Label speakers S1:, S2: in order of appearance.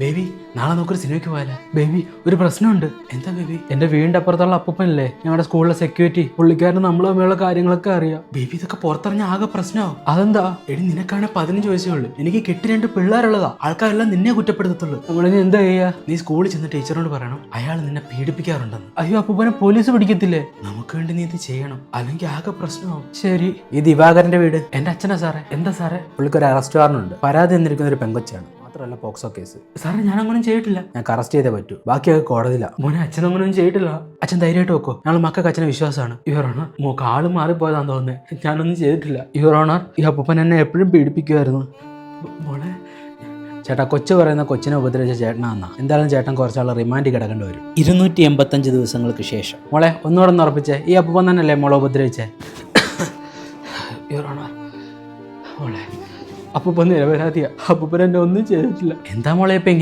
S1: Baby നാളെ നമുക്കൊരു സിനിമയ്ക്ക് പോയാലേ? ബേബി ഒരു പ്രശ്നമുണ്ട്. എന്താ ബേബി? എന്റെ വീടിന്റെ അപ്പുറത്തുള്ള അപ്പൂപ്പനല്ലേ ഞങ്ങളുടെ സ്കൂളിലെ സെക്യൂരിറ്റി, പുള്ളിക്കാരന് നമ്മൾ തമ്മിലുള്ള കാര്യങ്ങളൊക്കെ അറിയാം. ബേബി ഇതൊക്കെ പുറത്തിറങ്ങി ആകെ പ്രശ്നമാവും. അതെന്താ? എടി നിനക്കാണ് 15 വയസ്സേ ഉള്ളൂ, എനിക്ക് കെട്ടി 2 പിള്ളേരുള്ളതാ. ആൾക്കാരെല്ലാം നിന്നെ കുറ്റപ്പെടുത്തത്തുള്ളൂ. നമ്മളിനി എന്താ ചെയ്യാ? നീ സ്കൂളിൽ ചെന്ന് ടീച്ചറോട് പറയണം അയാൾ നിന്നെ പീഡിപ്പിക്കാറുണ്ടെന്ന്. അയ്യോ അപ്പൂപ്പനെ പോലീസ് പിടിക്കത്തില്ലേ? നമുക്ക് വേണ്ടി നീ ഇത് ചെയ്യണം, അല്ലെങ്കിൽ ആകെ പ്രശ്നമാവും. ശരി. ഈ ദിവാകരന്റെ വീട് എന്റെ അച്ഛനാ സാറേ. എന്താ സാറേ? പുള്ളിക്കൊരു അറസ്റ്റ് വാറണ്ട് ഉണ്ട്. പരാതി എന്നിരിക്കുന്ന ഒരു പെങ്കൊച്ചാണ്, മാത്രമല്ല പോക്സോ കേസ്. സാറേ ഞാൻ അങ്ങനെ ചെയ്തിട്ടില്ല. ഞങ്ങൾക്ക് അറസ്റ്റ് ചെയ്തേ പറ്റൂ, ബാക്കിയൊക്കെ കോടതിയിലാണ്. മോനെ അച്ഛനങ്ങനൊന്നും ചെയ്തിട്ടില്ല. അച്ഛൻ ധൈര്യമായിട്ട് വെക്കോ, ഞങ്ങൾ മക്കൾക്ക് അച്ഛനെ വിശ്വാസമാണ്. യുവർ ഓണർ, മോക്ക് ആള് മാറിപ്പോയതാന്ന് തോന്നുന്നത്. ഞാനൊന്നും ചെയ്തിട്ടില്ല യുവർ ഓണർ. ഈ അപ്പൂപ്പൻ എന്നെ എപ്പോഴും പീഡിപ്പിക്കുമായിരുന്നു. മോളെ ചേട്ടാ, കൊച്ചു പറയുന്ന കൊച്ചിനെ ഉപദ്രവിച്ച ചേട്ടനാന്നാ. എന്തായാലും ചേട്ടൻ കുറച്ചാൾ റിമാൻഡ് കിടക്കേണ്ടി വരും. 285 ദിവസങ്ങൾക്ക് ശേഷം. മോളെ ഒന്നുകൂടെ ഒന്ന് ഉറപ്പിച്ചേ, ഈ അപ്പൂപ്പൻ തന്നെയല്ലേ മോളെ ഉപദ്രവിച്ചേ? യുവർ ഓണർ, മോളെ അപ്പൂപ്പൻ നിരപരാധിയാ. അപ്പൂപ്പൻ എന്നെ ഒന്നും ചെയ്തിട്ടില്ല. എന്താ മോളെ ഇപ്പൊ ഇങ്ങനെ?